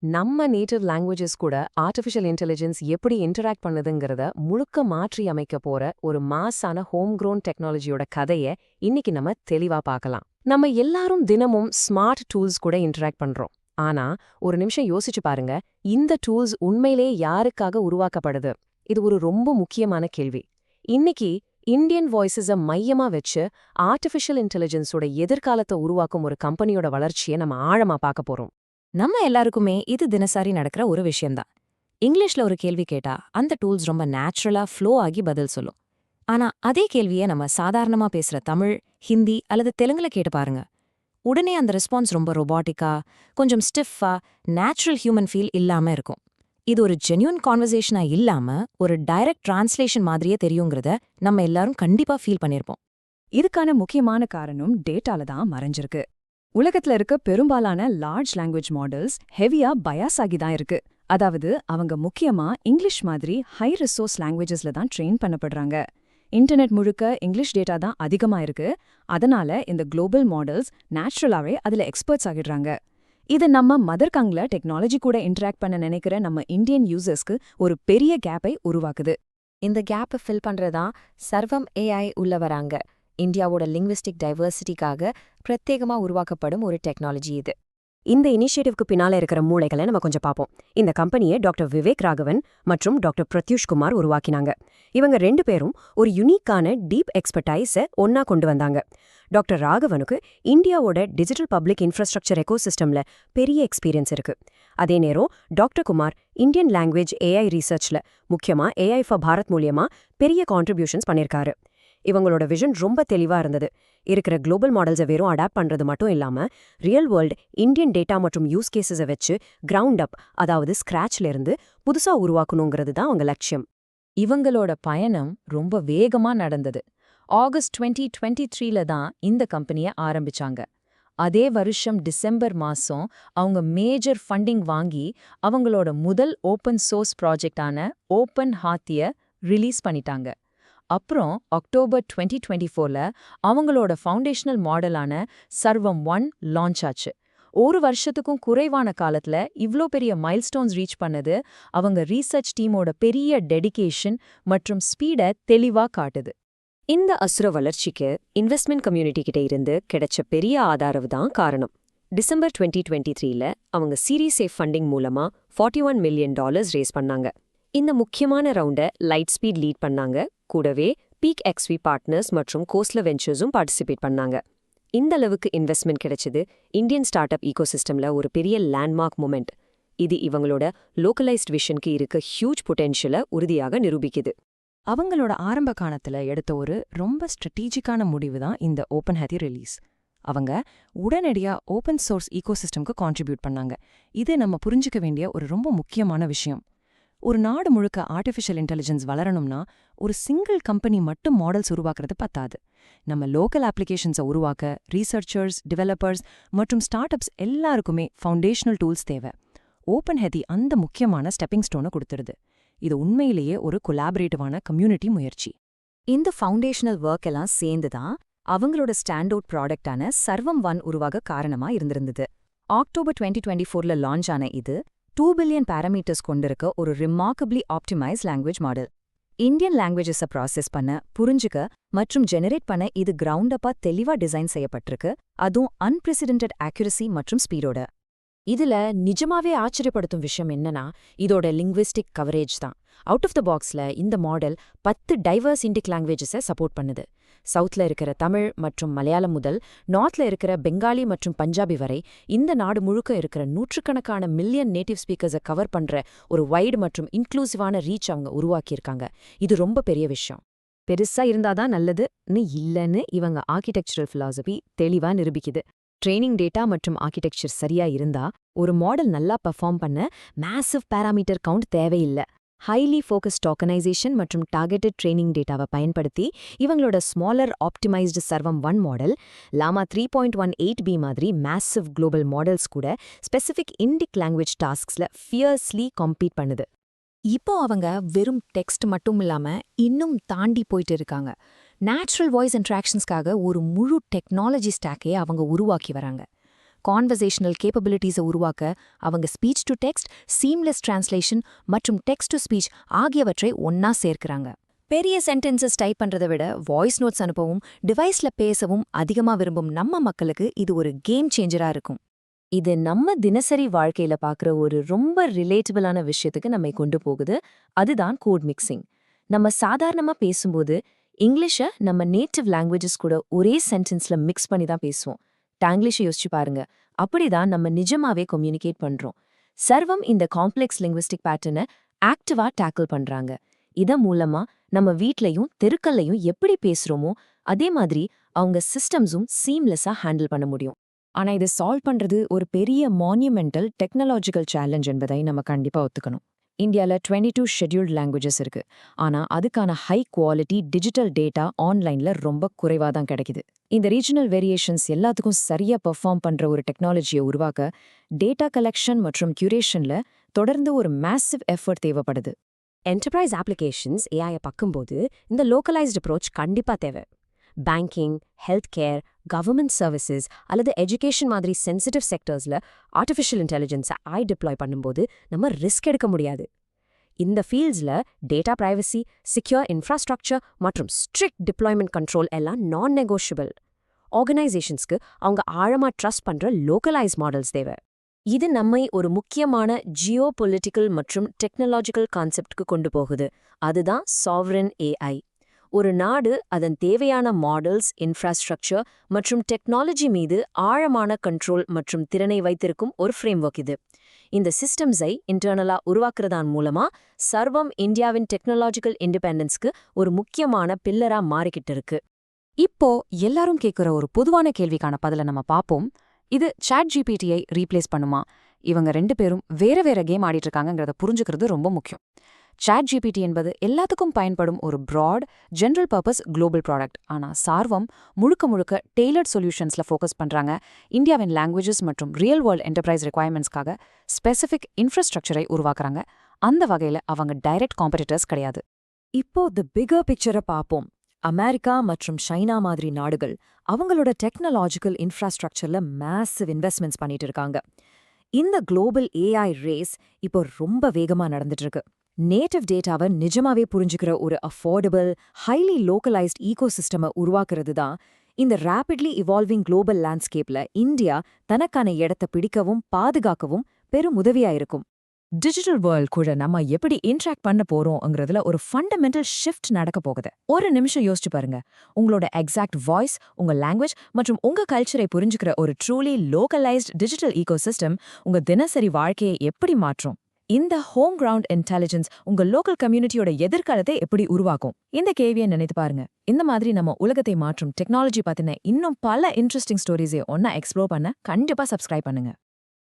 நம்ம native languages கூட artificial intelligence எப்படி இன்டராக்ட் பண்ணுதுங்கிறத முழுக்க மாற்றி அமைக்க போற ஒரு மாஸான ஹோம் க்ரோன் டெக்னாலஜியோட கதையை இன்னைக்கு நம்ம தெளிவா பார்க்கலாம். நம்ம எல்லாரும் தினமும் ஸ்மார்ட் டூல்ஸ் கூட இன்டராக்ட் பண்றோம். ஆனா ஒரு நிமிஷம் யோசிச்சு பாருங்க, இந்த டூல்ஸ் உண்மையிலே யாருக்காக உருவாக்கப்படுது? இது ஒரு ரொம்ப முக்கியமான கேள்வி. இன்னைக்கு இந்தியன் வாய்ஸஸை மையமா வச்சு ஆர்டிஃபிஷியல் இன்டெலிஜென்ஸோட எதிர்காலத்தை உருவாக்கும் ஒரு கம்பெனியோட வளர்ச்சியை நம்ம ஆழமா பார்க்க போறோம். நம்ம எல்லாருக்குமே இது தினசரி நடக்கிற ஒரு விஷயம்தான். இங்கிலீஷ்ல ஒரு கேள்வி கேட்டா அந்த டூல்ஸ் ரொம்ப நேச்சுரலா ஃப்ளோ ஆகி பதில் சொல்லும். ஆனா அதே கேள்வியை நம்ம சாதாரணமா பேசுற தமிழ், ஹிந்தி அல்லது தெலுங்குல கேட்டு பாருங்க. உடனே அந்த ரெஸ்பான்ஸ் ரொம்ப ரொபாட்டிக்கா, கொஞ்சம் ஸ்டிஃபா, நேச்சுரல் ஹியூமன் ஃபீல் இல்லாம இருக்கும். இது ஒரு ஜென்யூன் கான்வர்சேஷனா இல்லாம ஒரு டைரக்ட் டிரான்ஸ்லேஷன் மாதிரியே தெரியுங்கிறத நம்ம எல்லாரும் கண்டிப்பா ஃபீல் பண்ணிருப்போம். இதுக்கான முக்கியமான காரணம் டேட்டால தான் மறைஞ்சிருக்கு. உலகத்துல இருக்க பெரும்பாலான லார்ஜ் லாங்குவேஜ் மாடல்ஸ் ஹெவியா பயாஸ் ஆகி தான் இருக்கு. அதாவது அவங்க முக்கியமா இங்கிலீஷ் மாதிரி ஹை ரிசோர்ஸ் லாங்குவேஜஸ்ல தான் ட்ரெயின் பண்ணப்படுறாங்க. இன்டர்நெட் முழுக்க இங்கிலீஷ் டேட்டா தான் அதிகமா இருக்கு. அதனால இந்த குளோபல் மாடல்ஸ் நேச்சுரலாவே அதுல எக்ஸ்பர்ட்ஸ் ஆகிடுறாங்க. இது நம்ம மதர் டங்க்ல டெக்னாலஜி கூட இன்டராக்ட் பண்ண நினைக்கிற நம்ம இந்தியன் யூசர்ஸ்க்கு ஒரு பெரிய கேப்பை உருவாக்குது. இந்த கேப்பை ஃபில் பண்றதா சர்வம் ஏஐ உள்ள வராங்க. இந்தியாவோட லிங்குவிஸ்டிக் டைவர்சிட்டிக்காக பிரத்யேகமா உருவாக்கப்படும் ஒரு டெக்னாலஜி இது. இந்த இனிஷியேட்டிவ்க்கு பின்னால இருக்கிற மூளைகளை நம்ம கொஞ்சம் பார்ப்போம். இந்த கம்பெனியை டாக்டர் விவேக் ராகவன் மற்றும் டாக்டர் பிரத்யூஷ் குமார் உருவாக்கினாங்க. இவங்க 2 பேரும் ஒரு யுனிக்கான டீப் எக்ஸ்பர்டைஸை ஒன்னா கொண்டு வந்தாங்க. டாக்டர் ராகவனுக்கு இந்தியாவோட டிஜிட்டல் பப்ளிக் இன்ஃப்ராஸ்ட்ரக்சர் எக்கோசிஸ்டம்ல பெரிய எக்ஸ்பீரியன்ஸ் இருக்கு. அதே நேரம் doctor Kumar Indian language AI ரிசர்ச்ல, முக்கியமா ஏஐ ஃபார் பாரத் மூலியமா பெரிய கான்ட்ரிபியூஷன்ஸ் பண்ணியிருக்காரு. இவங்களோட விஷன் ரொம்ப தெளிவா இருந்தது. இருக்கிற குளோபல் மாடல்ஸை வெறும் அடாப்ட் பண்றது மட்டும் இல்லாம ரியல் வேர்ல்டு இந்தியன் டேட்டா மற்றும் யூஸ் கேஸஸை வச்சு கிரவுண்ட் அப், அதாவது ஸ்கிராச்ல இருந்து புதுசா உருவாக்கணுங்கிறது தான் அவங்க லட்சியம். இவங்களோட பயணம் ரொம்ப வேகமா நடந்தது. ஆகஸ்ட் 2023ல தான் இந்த கம்பெனியை ஆரம்பிச்சாங்க. அதே வருஷம் டிசம்பர் மாசம் அவங்க மேஜர் ஃபண்டிங் வாங்கி அவங்களோட முதல் ஓப்பன் சோர்ஸ் ப்ராஜெக்டான ஓப்பன் ஹாத்திய ரிலீஸ் பண்ணிட்டாங்க. அப்புறம் அக்டோபர் 2024ல அவங்களோட ஃபவுண்டேஷனல் மாடலான சர்வம் 1 லான்ச் ஆச்சு. ஒரு வருஷத்துக்கும் குறைவான காலத்துல இவ்ளோ பெரிய மைல்ஸ்டோன்ஸ் ரீச் பண்ணது அவங்க ரீசர்ச் டீமோட பெரிய டெடிகேஷன் மற்றும் ஸ்பீடை தெளிவா காட்டுது. இந்த அசுர வளர்ச்சிக்கு இன்வெஸ்ட்மெண்ட் கம்யூனிட்டி கிட்ட இருந்து கிடைச்ச பெரிய ஆதரவு தான் காரணம். டிசம்பர் 2023ல அவங்க சீரீஸ் ஏ ஃபண்டிங் மூலமா $41 மில்லியன் ரேஸ் பண்ணாங்க. இந்த முக்கியமான ரவுண்ட லைட் ஸ்பீட் லீட் பண்ணாங்க. கூடவே பீக் எக்ஸ்வி பார்ட்னர்ஸ் மற்றும் கோஸ்ட்ல வெஞ்சர்ஸும் பார்ட்டிசிபேட் பண்ணாங்க. இந்த அளவுக்கு இன்வெஸ்ட்மெண்ட் கிடைச்சது இந்தியன் ஸ்டார்ட் அப் ஈகோசிஸ்டம்ல ஒரு பெரிய லேண்ட்மார்க் மூமெண்ட். இது இவங்களோட லோக்கலைஸ்ட் விஷனுக்கு இருக்க ஹியூஜ் பொட்டென்ஷியலை உறுதியாக நிரூபிக்குது. அவங்களோட ஆரம்ப காலத்துல எடுத்த ஒரு ரொம்ப ஸ்ட்ராட்டஜிக்கான முடிவு தான் இந்த ஓப்பன் ஹாத்தி ரிலீஸ். அவங்க உடனடியா ஓப்பன் சோர்ஸ் ஈகோசிஸ்டம்க்கு கான்ட்ரிபியூட் பண்ணாங்க. இது நம்ம புரிஞ்சுக்க வேண்டிய ஒரு ரொம்ப முக்கியமான விஷயம். ஒரு நாடு முழுக்க ஆர்டிஃபிஷியல் இன்டெலிஜென்ஸ் வளரணும்னா ஒரு சிங்கிள் கம்பெனி மட்டும் மாடல்ஸ் உருவாக்குறது பத்தாது. நம்ம லோக்கல் அப்ளிகேஷன்ஸை உருவாக்க ரீசர்ச்சர்ஸ், டெவலப்பர்ஸ் மற்றும் ஸ்டார்ட் அப்ஸ் எல்லாருக்குமே ஃபவுண்டேஷனல் டூல்ஸ் தேவை. ஓப்பன் ஹாத்தி அந்த முக்கியமான ஸ்டெப்பிங் ஸ்டோனை கொடுத்துருது. இது உண்மையிலேயே ஒரு கொலாபரேட்டிவான கம்யூனிட்டி முயற்சி. இந்த ஃபவுண்டேஷனல் ஒர்க் எல்லாம் சேர்ந்து தான் அவங்களோட ஸ்டாண்ட் அவுட் ப்ராடக்டான சர்வம் 1 உருவாக காரணமா இருந்திருந்தது. அக்டோபர் 2024ல லான்ச் ஆன இது 2 பில்லியன் பாராமீட்டர்ஸ் கொண்டிருக்க ஒரு remarkably optimise language model. Indian லாங்குவேஜஸை ப்ராசஸ் பண்ண, புரிஞ்சுக்க மற்றும் ஜெனரேட் பண்ண இது கிரவுண்ட் அப்பா தெளிவா டிசைன் செய்யப்பட்டிருக்கு. அதுவும் அன்பிரசிடென்டட் ஆக்யூரசி மற்றும் ஸ்பீடோட. இதுல நிஜமாவே ஆச்சரியப்படுத்தும் விஷயம் என்னன்னா இதோட லிங்குவிஸ்டிக் கவரேஜ் தான். அவுட் ஆஃப் த பாக்ஸ்ல இந்த மாடல் 10 டைவர்ஸ் இண்டிக் லாங்குவேஜஸை சப்போர்ட் பண்ணுது. சவுத்ல இருக்கிற தமிழ் மற்றும் மலையாளம் முதல் நார்த்ல இருக்கிற பெங்காலி மற்றும் பஞ்சாபி வரை இந்த நாடு முழுக்க இருக்கிற நூற்றுக்கணக்கான மில்லியன் நேட்டிவ் ஸ்பீக்கர்ஸை கவர் பண்ற ஒரு வைடு மற்றும் இன்க்ளூசிவான ரீச் அவங்க உருவாக்கியிருக்காங்க. இது ரொம்ப பெரிய விஷயம். பெருசா இருந்தாதான் நல்லதுன்னு இல்லைன்னு இவங்க ஆர்கிடெக்சரல் ஃபிலாசபி தெளிவா நிரூபிக்குது. ட்ரெய்னிங் டேட்டா மற்றும் ஆர்கிடெக்சர் சரியா இருந்தா ஒரு மாடல் நல்லா பெர்ஃபார்ம் பண்ண மேசிவ் பாராமீட்டர் கவுண்ட் தேவையில்லை. ஹைலி ஃபோக்கஸ்ட் டோக்கனைசேஷன் மற்றும் டார்கெட்டட் ட்ரெய்னிங் டேட்டாவை பயன்படுத்தி இவங்களோட ஸ்மாலர் ஆப்டிமைஸ்டு சர்வம் 1 மாடல் லாமா 3.18b மாதிரி மேசிவ் குளோபல் மாடல்ஸ் கூட ஸ்பெசிஃபிக் இண்டிக் லாங்குவேஜ் டாஸ்க்ஸ்ல ஃபியர்ஸ்லி காம்பீட் பண்ணுது. இப்போ அவங்க வெறும் டெக்ஸ்ட் மட்டும் இல்லாம இன்னும் தாண்டி போயிட்டு இருக்காங்க. நேச்சுரல் வாய்ஸ் இன்ட்ராக்ஷன்ஸ்க்காக ஒரு முழு டெக்னாலஜி ஸ்டாக்கையே அவங்க உருவாக்கி வராங்க. கான்வர்சேஷனல் கேப்பபிலிட்டிஸை உருவாக்க அவங்க speech to text, seamless translation மற்றும் டெக்ஸ்ட் டு ஸ்பீச் ஆகியவற்றை ஒன்னா சேர்க்கறாங்க. பெரிய சென்டென்சஸ் டைப் பண்றதை விட வாய்ஸ் நோட்ஸ் அனுப்பவும் டிவைஸ்ல பேசவும் அதிகமா விரும்பும் நம்ம மக்களுக்கு இது ஒரு கேம் சேஞ்சரா இருக்கும். இது நம்ம தினசரி வாழ்க்கையில பார்க்குற ஒரு ரொம்ப ரிலேட்டபிளான விஷயத்துக்கு நம்மை கொண்டு போகுது. அதுதான் கோட் மிக்சிங். நம்ம சாதாரணமா பேசும்போது இங்கிலீஷை நம்ம நேட்டிவ் லாங்குவேஜஸ் கூட ஒரே சென்டென்ஸ்ல மிக்ஸ் பண்ணி தான் பேசுவோம். டாங்கிலீஷை யோசிச்சு பாருங்க. அப்படிதான் நம்ம நிஜமாவே கம்யூனிகேட் பண்றோம். சர்வம் இந்த காம்ப்ளெக்ஸ் லிங்குவிஸ்டிக் பேட்டர்னை ஆக்டிவா டேக்கிள் பண்றாங்க. இதன் மூலமா நம்ம வீட்லயும் தெருக்கல்லையும் எப்படி பேசுறோமோ அதே மாதிரி அவங்க சிஸ்டம்ஸும் சீம்லெஸ்ஸா ஹேண்டில் பண்ண முடியும். ஆனா இதை சால்வ் பண்றது ஒரு பெரிய மான்யூமெண்டல் டெக்னாலஜிக்கல் சேலஞ்ச் என்பதை நம்ம கண்டிப்பா ஒத்துக்கணும். இந்தியால 22 ஷெட்யூல்ட் லாங்குவேஜஸ் இருக்கு. ஆனா அதுக்கான ஹை குவாலிட்டி டிஜிட்டல் டேட்டா ஆன்லைன்ல ரொம்ப குறைவா தான் கிடைக்குது. இந்த ரீஜனல் வேரியேஷன்ஸ் எல்லாத்துக்கும் சரியா பெர்ஃபார்ம் பண்ற ஒரு டெக்னாலஜியை உருவாக்க டேட்டா கலெக்ஷன் மற்றும் கியூரேஷன்ல தொடர்ந்து ஒரு மேசிவ் எஃபர்ட் தேவைப்படுது. என்டர்பிரைஸ் அப்ளிகேஷன்ஸ் ஏஐயை பார்க்கும்போது இந்த லோக்கலைஸ்டு அப்ரோச் கண்டிப்பா தேவை. Banking, health care, government services அல்லது எஜுகேஷன் மாதிரி சென்சிட்டிவ் செக்டர்ஸ்ல ஆர்டிஃபிஷியல் இன்டெலிஜென்ஸை டிப்ளாய் பண்ணும்போது நம்ம ரிஸ்க் எடுக்க முடியாது. இந்த ஃபீல்ட்ஸ்ல டேட்டா பிரைவசி, சிக்யூர் இன்ஃப்ராஸ்ட்ரக்சர் மற்றும் ஸ்ட்ரிக்ட் டிப்ளாய்மெண்ட் கண்ட்ரோல் எல்லாம் நான் நெகோஷியபிள். ஆர்கனைசேஷன்ஸ்க்கு அவங்க ஆழமா ட்ரஸ்ட் பண்ற லோக்கலைஸ் மாடல்ஸ் தேவை. இது நம்மை ஒரு முக்கியமான ஜியோ பொலிட்டிக்கல் மற்றும் டெக்னாலஜிக்கல் கான்செப்ட்க்கு கொண்டு போகுது. அதுதான் சாவரன் ஏஐ. ஒரு நாடு அதன் தேவையான மாடல்ஸ், இன்ஃப்ராஸ்ட்ரக்சர் மற்றும் டெக்னாலஜி மீது ஆழமான கண்ட்ரோல் மற்றும் திறனை வைத்திருக்கும் ஒரு ஃப்ரேம்வொர்க் இது. இந்த சிஸ்டம்ஸை இன்டர்னலா உருவாக்குறதான் மூலமா சர்வம் இந்தியாவின் டெக்னாலஜிக்கல் இண்டிபெண்டன்ஸ்க்கு ஒரு முக்கியமான பில்லரா மாறிக்கிட்டு இருக்கு. இப்போ எல்லாரும் கேட்குற ஒரு பொதுவான கேள்விக்கான பதிலை நம்ம பார்ப்போம். இது ChatGPTயை ரீப்ளேஸ் பண்ணுமா? இவங்க 2 பேரும் வேற கேம் ஆடிட்டு இருக்காங்கங்கிறத புரிஞ்சுக்கிறது ரொம்ப முக்கியம். ChatGPT என்பது எல்லாத்துக்கும் பயன்படும் ஒரு broad, general purpose global product. ஆனா சார்வம் முழுக்க டெய்லர்ட் சொல்யூஷன்ஸ்ல ஃபோக்கஸ் பண்றாங்க. இந்தியாவின் லாங்குவேஜஸ் மற்றும் ரியல் வேர்ல்ட் என்டர்பிரைஸ் ரெக்வயர்மெண்ட்ஸ்க்காக ஸ்பெசிஃபிக் இன்ஃப்ராஸ்ட்ரக்சரை உருவாக்குறாங்க. அந்த வகையில அவங்க டைரக்ட் காம்படிட்டர்ஸ் கிடையாது. இப்போ தி பிகர் பிக்சரை பார்ப்போம். அமெரிக்கா மற்றும் சைனா மாதிரி நாடுகள் அவங்களோட டெக்னாலஜிக்கல் இன்ஃப்ராஸ்ட்ரக்சர்ல மேசிவ் இன்வெஸ்ட்மெண்ட்ஸ் பண்ணிட்டு இருக்காங்க. இந்த குளோபல் ஏஐ ரேஸ் இப்போ ரொம்ப வேகமா நடந்துட்டு இருக்கு. நேட்டிவ் டேட்டாவை நிஜமாவே புரிஞ்சுக்கிற ஒரு அஃபோர்டபிள், ஹைலி லோக்கலைஸ்ட் ஈகோசிஸ்டமை உருவாக்குறது தான் இந்த ரேபிட்லி இவால்விங் குளோபல் லேண்ட்ஸ்கேப்ல இந்தியா தனக்கான இடத்தை பிடிக்கவும் பாதுகாக்கவும் பெரும் உதவியா இருக்கும். டிஜிட்டல் வேர்ல்ட் கூட நம்ம எப்படி இன்ட்ராக்ட் பண்ண போறோம்ங்கிறதுல ஒரு ஃபண்டமெண்டல் ஷிஃப்ட் நடக்க போகுது. ஒரு நிமிஷம் யோசிச்சு பாருங்க. உங்களோட எக்ஸாக்ட் வாய்ஸ், உங்க லாங்குவேஜ் மற்றும் உங்க கல்ச்சரை புரிஞ்சுக்கிற ஒரு ட்ரூலி லோக்கலைஸ்ட் டிஜிட்டல் ஈகோசிஸ்டம் உங்க தினசரி வாழ்க்கையை எப்படி மாற்றும்? இந்த ஹோம் கிரவுண்ட் இன்டெலிஜென்ஸ் உங்க லோக்கல் கம்யூனிட்டியோட எதிர்காலத்தை எப்படி உருவாக்கும்? இந்த கேள்வியை நினைத்து பாருங்க. இந்த மாதிரி நம்ம உலகத்தை மாற்றும் டெக்னாலஜி பத்தின இன்னும் பல இன்ட்ரெஸ்டிங் ஸ்டோரிஸை ஒன்னா எக்ஸ்ப்ளோர் பண்ண கண்டிப்பா சப்ஸ்கிரைப் பண்ணுங்க.